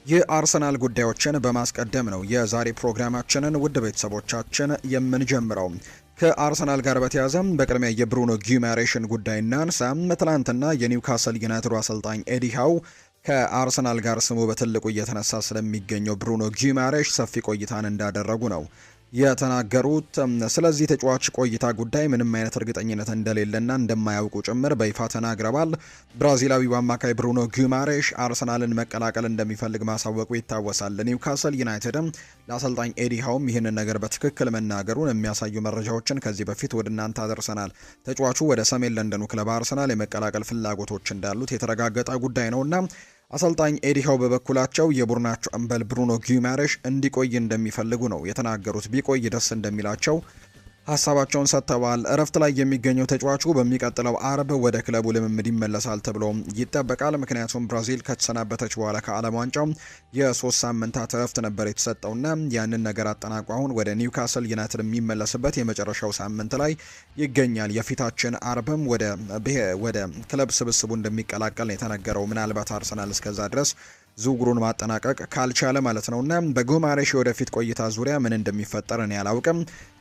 የአርሰናል ጉዳዮችን በማስቀደም ነው የዛሬ ፕሮግራማችንን ውድ ቤተሰቦቻችን የምንጀምረው። ከአርሰናል ጋር በተያያዘ በቅድሚያ የብሩኖ ጊማሬሽን ጉዳይ እናንሳ። ትናንትና የኒውካስል ዩናይትድ አሰልጣኝ ኤዲ ሃው ከአርሰናል ጋር ስሙ በትልቁ እየተነሳ ስለሚገኘው ብሩኖ ጊማሬሽ ሰፊ ቆይታን እንዳደረጉ ነው የተናገሩት። ስለዚህ ተጫዋች ቆይታ ጉዳይ ምንም አይነት እርግጠኝነት እንደሌለና እንደማያውቁ ጭምር በይፋ ተናግረዋል። ብራዚላዊው አማካይ ብሩኖ ጊማሬሽ አርሰናልን መቀላቀል እንደሚፈልግ ማሳወቁ ይታወሳል። ኒውካስል ዩናይትድም ለአሰልጣኝ ኤዲ ሃውም ይህንን ነገር በትክክል መናገሩን የሚያሳዩ መረጃዎችን ከዚህ በፊት ወደ እናንተ አደርሰናል። ተጫዋቹ ወደ ሰሜን ለንደኑ ክለብ አርሰናል የመቀላቀል ፍላጎቶች እንዳሉት የተረጋገጠ ጉዳይ ነውና አሰልጣኝ ኤዲ ሃው በበኩላቸው የቡድናቸው አምበል ብሩኖ ጊማሬሽ እንዲቆይ እንደሚፈልጉ ነው የተናገሩት። ቢቆይ ደስ እንደሚላቸው ሀሳባቸውን ሰጥተዋል። እረፍት ላይ የሚገኘው ተጫዋቹ በሚቀጥለው አርብ ወደ ክለቡ ልምምድ ይመለሳል ተብሎ ይጠበቃል። ምክንያቱም ብራዚል ከተሰናበተች በኋላ ከዓለም ዋንጫው የ3 ሳምንታት እረፍት ነበር የተሰጠውና ያንን ነገር አጠናቆ አሁን ወደ ኒውካስል ዩናይትድ የሚመለስበት የመጨረሻው ሳምንት ላይ ይገኛል። የፊታችን አርብም ወደ ክለብ ስብስቡ እንደሚቀላቀል ነው የተነገረው። ምናልባት አርሰናል እስከዛ ድረስ ዝውውሩን ማጠናቀቅ ካልቻለ ማለት ነውና በጊማሬሽ ወደፊት ቆይታ ዙሪያ ምን እንደሚፈጠር እኔ አላውቅም።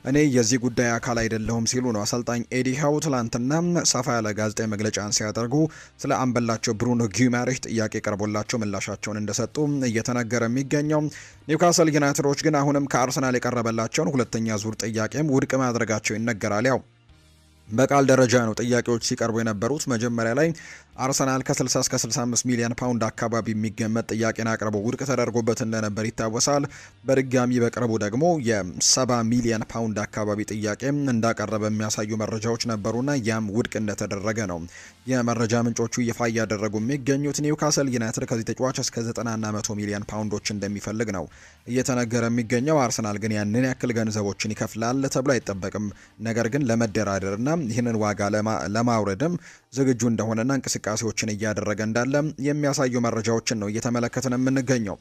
እኔ የዚህ ጉዳይ አካል አይደለሁም ሲሉ ነው አሰልጣኝ ኤዲ ሃው ትላንትና ሰፋ ያለ ጋዜጣዊ መግለጫን ሲያደርጉ ስለ አምበላቸው ብሩኖ ጊማሬሽ ጥያቄ ቀርቦላቸው ምላሻቸውን እንደሰጡ እየተነገረ የሚገኘው። ኒውካስል ዩናይትዶች ግን አሁንም ከአርሰናል የቀረበላቸውን ሁለተኛ ዙር ጥያቄም ውድቅ ማድረጋቸው ይነገራል። ያው በቃል ደረጃ ነው ጥያቄዎች ሲቀርቡ የነበሩት። መጀመሪያ ላይ አርሰናል ከ60 እስከ 65 ሚሊዮን ፓውንድ አካባቢ የሚገመት ጥያቄን አቅርቦ ውድቅ ተደርጎበት እንደነበር ይታወሳል። በድጋሚ በቅርቡ ደግሞ የ70 ሚሊዮን ፓውንድ አካባቢ ጥያቄ እንዳቀረበ የሚያሳዩ መረጃዎች ነበሩና ያም ውድቅ እንደተደረገ ነው የመረጃ ምንጮቹ ይፋ እያደረጉ የሚገኙት። ኒውካስል ዩናይትድ ከዚህ ተጫዋች እስከ 90 እና 100 ሚሊዮን ፓውንዶች እንደሚፈልግ ነው እየተነገረ የሚገኘው። አርሰናል ግን ያንን ያክል ገንዘቦችን ይከፍላል ተብሎ አይጠበቅም። ነገር ግን ለመደራደርና ይህንን ዋጋ ለማውረድም ዝግጁ እንደሆነና እንቅስቃሴዎችን እያደረገ እንዳለ የሚያሳዩ መረጃዎችን ነው እየተመለከትን የምንገኘው።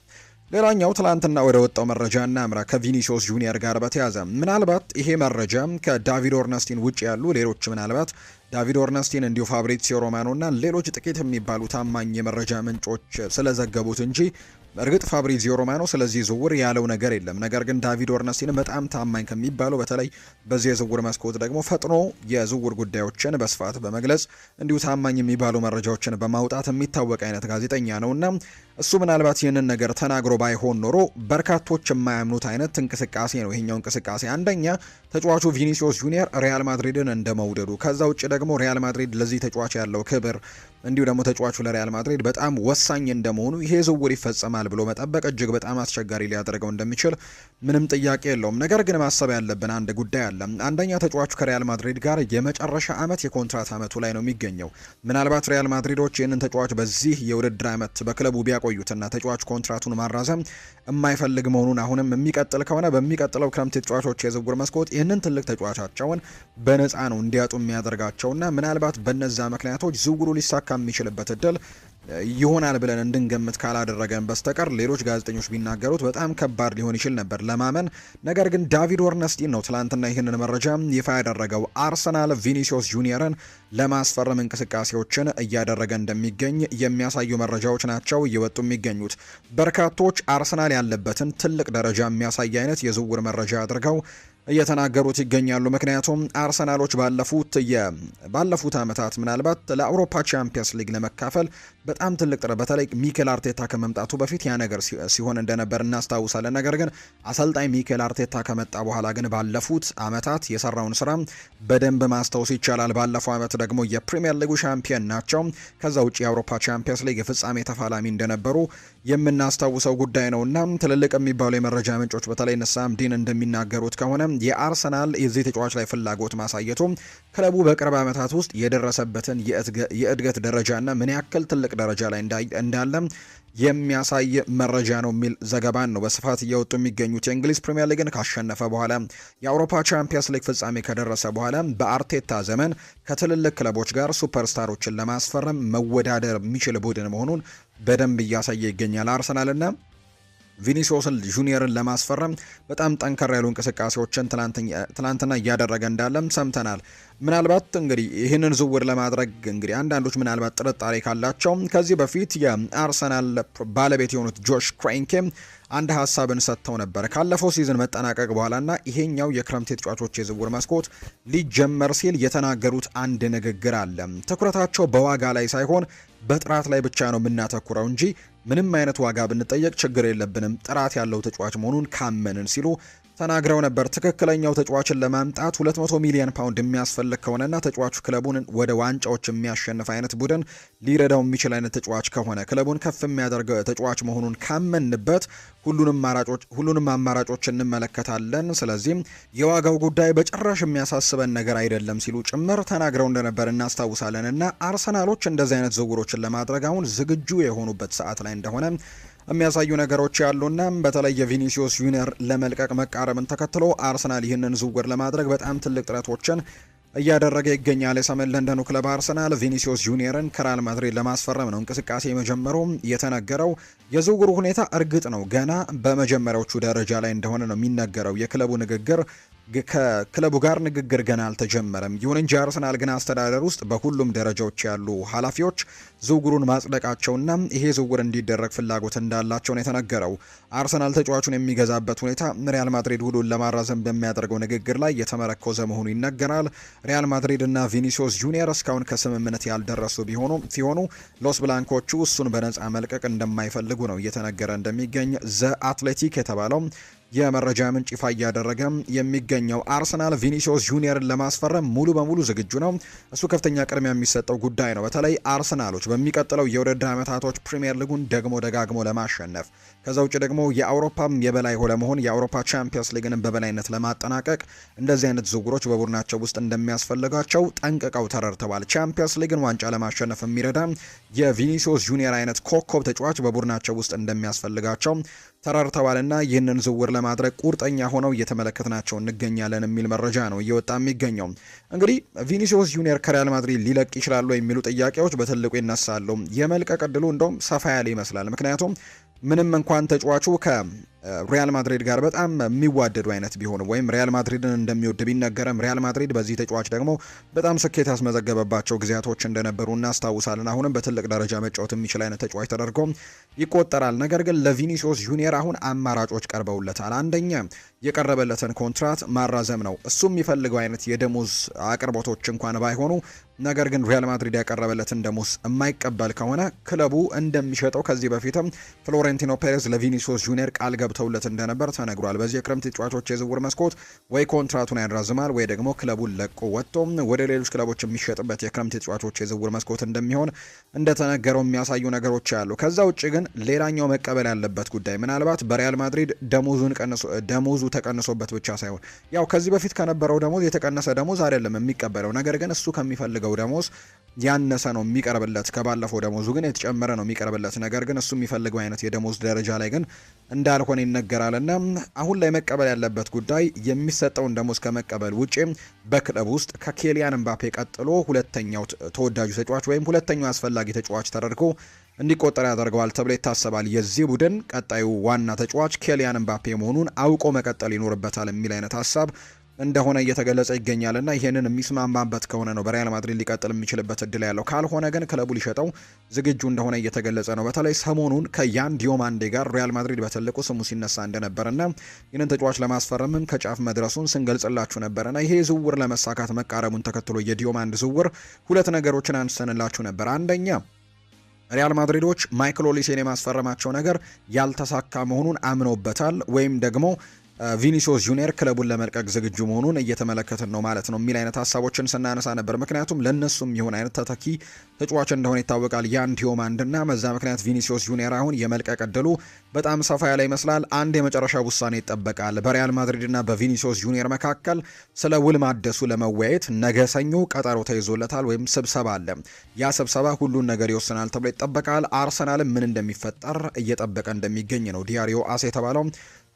ሌላኛው ትላንትና ወደ ወጣው መረጃ እናምራ። ከቪኒሲዮስ ጁኒየር ጋር በተያያዘ ምናልባት ይሄ መረጃ ከዳቪድ ኦርነስቲን ውጭ ያሉ ሌሎች ምናልባት ዳቪድ ኦርነስቲን እንዲሁ ፋብሪዚዮ ሮማኖ እና ሌሎች ጥቂት የሚባሉ ታማኝ የመረጃ ምንጮች ስለዘገቡት እንጂ በእርግጥ ፋብሪዚዮ ሮማኖ ስለዚህ ዝውውር ያለው ነገር የለም። ነገር ግን ዳቪድ ኦርነስቲን በጣም ታማኝ ከሚባሉ በተለይ በዚህ የዝውውር መስኮት ደግሞ ፈጥኖ የዝውውር ጉዳዮችን በስፋት በመግለጽ እንዲሁ ታማኝ የሚባሉ መረጃዎችን በማውጣት የሚታወቅ አይነት ጋዜጠኛ ነውና እሱ ምናልባት ይህንን ነገር ተናግሮ ባይሆን ኖሮ በርካቶች የማያምኑት አይነት እንቅስቃሴ ነው ይሄኛው እንቅስቃሴ። አንደኛ ተጫዋቹ ቪኒሲዮስ ጁኒየር ሪያል ማድሪድን እንደመውደዱ፣ ከዛ ውጭ ደግሞ ሪያል ማድሪድ ለዚህ ተጫዋች ያለው ክብር እንዲሁ ደግሞ ተጫዋቹ ለሪያል ማድሪድ በጣም ወሳኝ እንደመሆኑ ይሄ ዝውውር ይፈጸማል ብሎ መጠበቅ እጅግ በጣም አስቸጋሪ ሊያደርገው እንደሚችል ምንም ጥያቄ የለውም። ነገር ግን ማሰብ ያለብን አንድ ጉዳይ አለ። አንደኛ ተጫዋቹ ከሪያል ማድሪድ ጋር የመጨረሻ ዓመት የኮንትራት ዓመቱ ላይ ነው የሚገኘው። ምናልባት ሪያል ማድሪዶች ይህንን ተጫዋች በዚህ የውድድር ዓመት በክለቡ ቢያቆዩትና ተጫዋች ኮንትራቱን ማራዘም የማይፈልግ መሆኑን አሁንም የሚቀጥል ከሆነ በሚቀጥለው ክረምት የተጫዋቾች የዝውውር መስኮት ይህንን ትልቅ ተጫዋቻቸውን በነፃ ነው እንዲያጡ የሚያደርጋቸውና ምናልባት በነዛ ምክንያቶች ዝውውሩ ሊሳካ የሚችልበት እድል ይሆናል ብለን እንድንገምት ካላደረገን በስተቀር ሌሎች ጋዜጠኞች ቢናገሩት በጣም ከባድ ሊሆን ይችል ነበር ለማመን። ነገር ግን ዳቪድ ኦርነስቲን ነው ትላንትና ይህንን መረጃ ይፋ ያደረገው። አርሰናል ቪኒሲዮስ ጁኒየርን ለማስፈረም እንቅስቃሴዎችን እያደረገ እንደሚገኝ የሚያሳዩ መረጃዎች ናቸው እየወጡ የሚገኙት። በርካቶች አርሰናል ያለበትን ትልቅ ደረጃ የሚያሳይ አይነት የዝውውር መረጃ አድርገው እየተናገሩት ይገኛሉ። ምክንያቱም አርሰናሎች ባለፉት ዓመታት ምናልባት ለአውሮፓ ቻምፒየንስ ሊግ ለመካፈል በጣም ትልቅ ጥረት በተለይ ሚኬል አርቴታ ከመምጣቱ በፊት ያ ነገር ሲሆን እንደነበር እናስታውሳለን። ነገር ግን አሰልጣኝ ሚኬል አርቴታ ከመጣ በኋላ ግን ባለፉት ዓመታት የሰራውን ስራ በደንብ ማስታወስ ይቻላል። ባለፈው ዓመት ደግሞ የፕሪሚየር ሊጉ ሻምፒዮን ናቸው። ከዛ ውጭ የአውሮፓ ቻምፒየንስ ሊግ የፍጻሜ ተፋላሚ እንደነበሩ የምናስታውሰው ጉዳይ ነውና ትልልቅ የሚባሉ የመረጃ ምንጮች በተለይ ሳም ዲን እንደሚናገሩት ከሆነ የአርሰናል የዚህ ተጫዋች ላይ ፍላጎት ማሳየቱ ክለቡ በቅርብ ዓመታት ውስጥ የደረሰበትን የእድገት ደረጃና ምን ያክል ትልቅ ደረጃ ላይ እንዳለ የሚያሳይ መረጃ ነው የሚል ዘገባን ነው በስፋት እየወጡ የሚገኙት። የእንግሊዝ ፕሪሚየር ሊግን ካሸነፈ በኋላ የአውሮፓ ቻምፒየንስ ሊግ ፍጻሜ ከደረሰ በኋላ በአርቴታ ዘመን ከትልልቅ ክለቦች ጋር ሱፐርስታሮችን ለማስፈረም መወዳደር የሚችል ቡድን መሆኑን በደንብ እያሳየ ይገኛል አርሰናልና ቪኒሲዮስን ጁኒየርን ለማስፈረም በጣም ጠንከር ያሉ እንቅስቃሴዎችን ትላንትና እያደረገ እንዳለም ሰምተናል። ምናልባት እንግዲህ ይህንን ዝውውር ለማድረግ እንግዲህ አንዳንዶች ምናልባት ጥርጣሬ ካላቸው ከዚህ በፊት የአርሰናል ባለቤት የሆኑት ጆሽ ክሬንኬ አንድ ሀሳብን ሰጥተው ነበር። ካለፈው ሲዝን መጠናቀቅ በኋላና ይሄኛው የክረምት ተጫዋቾች የዝውውር መስኮት ሊጀመር ሲል የተናገሩት አንድ ንግግር አለ። ትኩረታቸው በዋጋ ላይ ሳይሆን በጥራት ላይ ብቻ ነው የምናተኩረው እንጂ ምንም አይነት ዋጋ ብንጠየቅ ችግር የለብንም ጥራት ያለው ተጫዋች መሆኑን ካመንን ሲሉ ተናግረው ነበር። ትክክለኛው ተጫዋችን ለማምጣት 200 ሚሊዮን ፓውንድ የሚያስፈልግ ከሆነና ተጫዋቹ ክለቡን ወደ ዋንጫዎች የሚያሸንፍ አይነት ቡድን ሊረዳው የሚችል አይነት ተጫዋች ከሆነ ክለቡን ከፍ የሚያደርግ ተጫዋች መሆኑን ካመንበት ሁሉንም አማራጮች እንመለከታለን። ስለዚህም የዋጋው ጉዳይ በጭራሽ የሚያሳስበን ነገር አይደለም ሲሉ ጭምር ተናግረው እንደነበር እናስታውሳለን። እና አርሰናሎች እንደዚህ አይነት ዝውውሮችን ለማድረግ አሁን ዝግጁ የሆኑበት ሰዓት ላይ እንደሆነ የሚያሳዩ ነገሮች ያሉና በተለይ የቪኒሲዮስ ጁኒየር ለመልቀቅ መቃረብን ተከትሎ አርሰናል ይህንን ዝውውር ለማድረግ በጣም ትልቅ ጥረቶችን እያደረገ ይገኛል። የሰሜን ለንደኑ ክለብ አርሰናል ቪኒሲዮስ ጁኒየርን ከሪያል ማድሪድ ለማስፈረም ነው እንቅስቃሴ የመጀመሩ የተነገረው። የዝውውሩ ሁኔታ እርግጥ ነው ገና በመጀመሪያዎቹ ደረጃ ላይ እንደሆነ ነው የሚነገረው። የክለቡ ንግግር ከክለቡ ጋር ንግግር ገና አልተጀመረም። ይሁን እንጂ አርሰናል ግን አስተዳደር ውስጥ በሁሉም ደረጃዎች ያሉ ኃላፊዎች ዝውውሩን ማጽደቃቸውና ይሄ ዝውውር እንዲደረግ ፍላጎት እንዳላቸው ነው የተነገረው። አርሰናል ተጫዋቹን የሚገዛበት ሁኔታ ሪያል ማድሪድ ውሉን ለማራዘም በሚያደርገው ንግግር ላይ የተመረኮዘ መሆኑ ይነገራል። ሪያል ማድሪድ እና ቪኒሲዮስ ጁኒየር እስካሁን ከስምምነት ያልደረሱ ሲሆኑ ሎስ ብላንኮቹ እሱን በነፃ መልቀቅ እንደማይፈልጉ ነው እየተነገረ እንደሚገኝ ዘ አትሌቲክ የተባለው የመረጃ ምንጭ ይፋ እያደረገ የሚገኘው። አርሰናል ቪኒሲዮስ ጁኒየርን ለማስፈረም ሙሉ በሙሉ ዝግጁ ነው። እሱ ከፍተኛ ቅድሚያ የሚሰጠው ጉዳይ ነው። በተለይ አርሰናሎች በሚቀጥለው የውድድር ዓመታቶች ፕሪሚየር ሊጉን ደጋግሞ ለማሸነፍ ከዛ ውጭ ደግሞ የአውሮፓም የበላይ ለመሆን የአውሮፓ ቻምፒየንስ ሊግን በበላይነት ለማጠናቀቅ እንደዚህ አይነት ዝውውሮች በቡድናቸው ውስጥ እንደሚያስፈልጋቸው ጠንቅቀው ተረድተዋል። ቻምፒየንስ ሊግን ዋንጫ ለማሸነፍ የሚረዳ የቪኒሲዮስ ጁኒየር አይነት ኮከብ ተጫዋች በቡድናቸው ውስጥ እንደሚያስፈልጋቸው ተረድተዋልና ይህንን ዝውውር ለማድረግ ቁርጠኛ ሆነው እየተመለከትናቸው እንገኛለን የሚል መረጃ ነው እየወጣ የሚገኘው። እንግዲህ ቪኒሲዮስ ጁኒየር ከሪያል ማድሪድ ሊለቅ ይችላሉ የሚሉ ጥያቄዎች በትልቁ ይነሳሉ። የመልቀቅ ዕድሉ እንደውም ሰፋ ያለ ይመስላል። ምክንያቱም ምንም እንኳን ተጫዋቹ ከሪያል ማድሪድ ጋር በጣም የሚዋደዱ አይነት ቢሆንም ወይም ሪያል ማድሪድን እንደሚወድ ቢነገርም ሪያል ማድሪድ በዚህ ተጫዋች ደግሞ በጣም ስኬት ያስመዘገበባቸው ጊዜያቶች እንደነበሩ እናስታውሳለን። አሁንም በትልቅ ደረጃ መጫወት የሚችል አይነት ተጫዋች ተደርጎ ይቆጠራል። ነገር ግን ለቪኒሲዮስ ጁኒየር አሁን አማራጮች ቀርበውለታል። አንደኛ የቀረበለትን ኮንትራት ማራዘም ነው። እሱ የሚፈልገው አይነት የደሞዝ አቅርቦቶች እንኳን ባይሆኑ ነገር ግን ሪያል ማድሪድ ያቀረበለትን ደሞዝ የማይቀበል ከሆነ ክለቡ እንደሚሸጠው ከዚህ በፊትም ፍሎሬንቲኖ ፔሬዝ ለቪኒሲዮስ ጁኒየር ቃል ገብተውለት እንደነበር ተነግሯል። በዚህ የክረምት ተጫዋቾች የዝውውር መስኮት ወይ ኮንትራቱን ያራዝማል ወይ ደግሞ ክለቡን ለቆ ወጥቶ ወደ ሌሎች ክለቦች የሚሸጥበት የክረምት ተጫዋቾች የዝውውር መስኮት እንደሚሆን እንደተነገረው የሚያሳዩ ነገሮች አሉ። ከዛ ውጭ ግን ሌላኛው መቀበል ያለበት ጉዳይ ምናልባት በሪያል ማድሪድ ደሞዙ ተቀንሶበት ብቻ ሳይሆን ያው ከዚህ በፊት ከነበረው ደሞዝ የተቀነሰ ደሞዝ አይደለም የሚቀበለው፣ ነገር ግን እሱ ከሚፈልገው ደሞዝ ያነሰ ነው የሚቀርብለት። ከባለፈው ደሞዙ ግን የተጨመረ ነው የሚቀርብለት። ነገር ግን እሱ የሚፈልገው አይነት የደሞዝ ደረጃ ላይ ግን እንዳልሆነ ይነገራልና አሁን ላይ መቀበል ያለበት ጉዳይ የሚሰጠውን ደሞዝ ከመቀበል ውጪ በክለብ ውስጥ ከኬሊያን ምባፔ ቀጥሎ ሁለተኛው ተወዳጁ ተጫዋች ወይም ሁለተኛው አስፈላጊ ተጫዋች ተደርጎ እንዲቆጠር ያደርገዋል ተብሎ ይታሰባል። የዚህ ቡድን ቀጣዩ ዋና ተጫዋች ኬሊያን ምባፔ መሆኑን አውቆ መቀጠል ይኖርበታል የሚል አይነት ሀሳብ እንደሆነ እየተገለጸ ይገኛልና ይሄንን የሚስማማበት ከሆነ ነው በሪያል ማድሪድ ሊቀጥል የሚችልበት እድል ያለው። ካልሆነ ግን ክለቡ ሊሸጠው ዝግጁ እንደሆነ እየተገለጸ ነው። በተለይ ሰሞኑን ከያን ዲዮማንዴ ጋር ሪያል ማድሪድ በትልቁ ስሙ ሲነሳ እንደነበርና ይህንን ተጫዋች ለማስፈረምም ከጫፍ መድረሱን ስንገልጽላችሁ ነበርና ይሄ ዝውውር ለመሳካት መቃረቡን ተከትሎ የዲዮማንድ ዝውውር ሁለት ነገሮችን አንስተንላችሁ ነበር። አንደኛ ሪያል ማድሪዶች ማይክል ኦሊሴን የማስፈረማቸው ነገር ያልተሳካ መሆኑን አምነውበታል ወይም ደግሞ ቪኒሲዮስ ጁኒየር ክለቡን ለመልቀቅ ዝግጁ መሆኑን እየተመለከትን ነው ማለት ነው የሚል አይነት ሀሳቦችን ስናነሳ ነበር። ምክንያቱም ለነሱም የሆነ አይነት ተተኪ ተጫዋች እንደሆነ ይታወቃል ያን ዲዮማንድና በዛ ምክንያት ቪኒሲዮስ ጁኒየር አሁን የመልቀቅ ዕድሉ በጣም ሰፋ ያለ ይመስላል። አንድ የመጨረሻ ውሳኔ ይጠበቃል በሪያል ማድሪድና በቪኒሲዮስ ጁኒየር መካከል ስለ ውል ማደሱ ለመወያየት ነገ ሰኞ ቀጠሮ ተይዞለታል ወይም ስብሰባ አለ። ያ ስብሰባ ሁሉን ነገር ይወስናል ተብሎ ይጠበቃል። አርሰናልም ምን እንደሚፈጠር እየጠበቀ እንደሚገኝ ነው ዲያሪዮ አስ የተባለው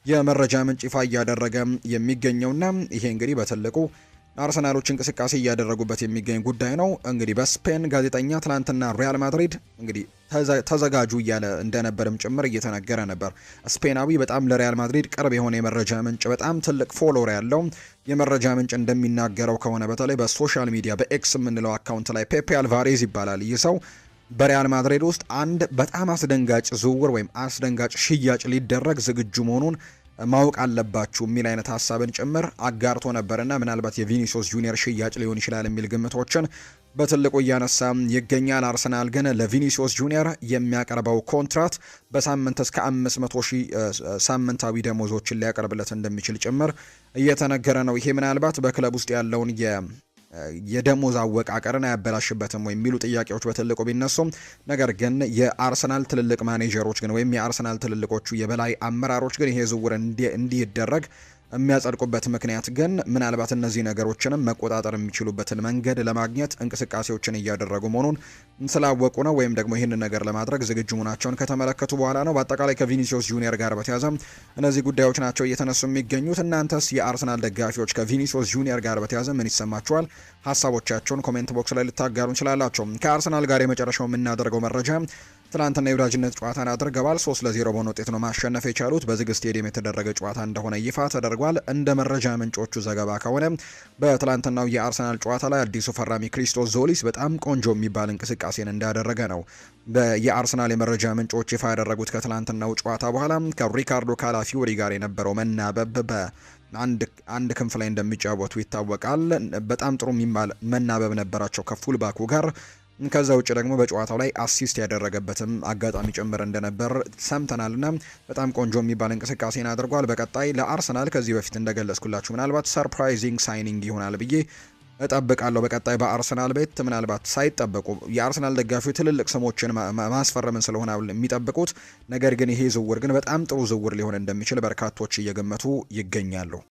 የመረጃ ምንጭ ይፋ እያደረገ የሚገኘውና ይሄ እንግዲህ በትልቁ አርሰናሎች እንቅስቃሴ እያደረጉበት የሚገኝ ጉዳይ ነው። እንግዲህ በስፔን ጋዜጠኛ ትናንትና ሪያል ማድሪድ እንግዲህ ተዘጋጁ እያለ እንደነበርም ጭምር እየተነገረ ነበር። ስፔናዊ በጣም ለሪያል ማድሪድ ቅርብ የሆነ የመረጃ ምንጭ፣ በጣም ትልቅ ፎሎወር ያለው የመረጃ ምንጭ እንደሚናገረው ከሆነ በተለይ በሶሻል ሚዲያ በኤክስ የምንለው አካውንት ላይ ፔፔ አልቫሬዝ ይባላል ይህ ሰው በሪያል ማድሪድ ውስጥ አንድ በጣም አስደንጋጭ ዝውውር ወይም አስደንጋጭ ሽያጭ ሊደረግ ዝግጁ መሆኑን ማወቅ አለባችሁ የሚል አይነት ሀሳብን ጭምር አጋርቶ ነበርና ምናልባት የቪኒሲዮስ ጁኒየር ሽያጭ ሊሆን ይችላል የሚል ግምቶችን በትልቁ እያነሳ ይገኛል። አርሰናል ግን ለቪኒሲዮስ ጁኒየር የሚያቀርበው ኮንትራት በሳምንት እስከ 500,000 ሳምንታዊ ደሞዞችን ሊያቀርብለት እንደሚችል ጭምር እየተነገረ ነው። ይሄ ምናልባት በክለብ ውስጥ ያለውን የደሞዝ አወቃቀርን አያበላሽበትም ወይ የሚሉ ጥያቄዎች በትልቁ ቢነሱም፣ ነገር ግን የአርሰናል ትልልቅ ማኔጀሮች ግን ወይም የአርሰናል ትልልቆቹ የበላይ አመራሮች ግን ይሄ ዝውውር እንዲደረግ የሚያጸድቁበት ምክንያት ግን ምናልባት እነዚህ ነገሮችንም መቆጣጠር የሚችሉበትን መንገድ ለማግኘት እንቅስቃሴዎችን እያደረጉ መሆኑን ስላወቁ ነው፣ ወይም ደግሞ ይህንን ነገር ለማድረግ ዝግጁ መሆናቸውን ከተመለከቱ በኋላ ነው። በአጠቃላይ ከቪኒሲዮስ ጁኒየር ጋር በተያያዘ እነዚህ ጉዳዮች ናቸው እየተነሱ የሚገኙት። እናንተስ የአርሰናል ደጋፊዎች ከቪኒሲዮስ ጁኒየር ጋር በተያያዘ ምን ይሰማችኋል? ሀሳቦቻቸውን ኮሜንት ቦክስ ላይ ልታጋሩ እንችላላቸው። ከአርሰናል ጋር የመጨረሻው የምናደርገው መረጃ ትናንትና የወዳጅነት ጨዋታን አድርገዋል። 3-0 በሆነ ውጤት ነው ማሸነፍ የቻሉት። በዝግ ስቴዲየም የተደረገ ጨዋታ እንደሆነ ይፋ ተደርጓል። እንደ መረጃ ምንጮቹ ዘገባ ከሆነ በትላንትናው የአርሰናል ጨዋታ ላይ አዲሱ ፈራሚ ክሪስቶስ ዞሊስ በጣም ቆንጆ የሚባል እንቅስቃሴን እንዳደረገ ነው የአርሰናል የመረጃ ምንጮች ይፋ ያደረጉት። ከትላንትናው ጨዋታ በኋላ ከሪካርዶ ካላፊዮሪ ጋር የነበረው መናበብ አንድ ክንፍ ላይ እንደሚጫወቱ ይታወቃል። በጣም ጥሩ የሚባል መናበብ ነበራቸው ከፉል ባኩ ጋር። ከዛ ውጭ ደግሞ በጨዋታው ላይ አሲስት ያደረገበትም አጋጣሚ ጭምር እንደነበር ሰምተናልና በጣም ቆንጆ የሚባል እንቅስቃሴን አድርጓል። በቀጣይ ለአርሰናል ከዚህ በፊት እንደገለጽኩላችሁ ምናልባት ሰርፕራይዚንግ ሳይኒንግ ይሆናል ብዬ እጠብቃለሁ። በቀጣይ በአርሰናል ቤት ምናልባት ሳይጠበቁ የአርሰናል ደጋፊው ትልልቅ ስሞችን ማስፈረምን ስለሆነ የሚጠብቁት፣ ነገር ግን ይሄ ዝውውር ግን በጣም ጥሩ ዝውውር ሊሆን እንደሚችል በርካቶች እየገመቱ ይገኛሉ።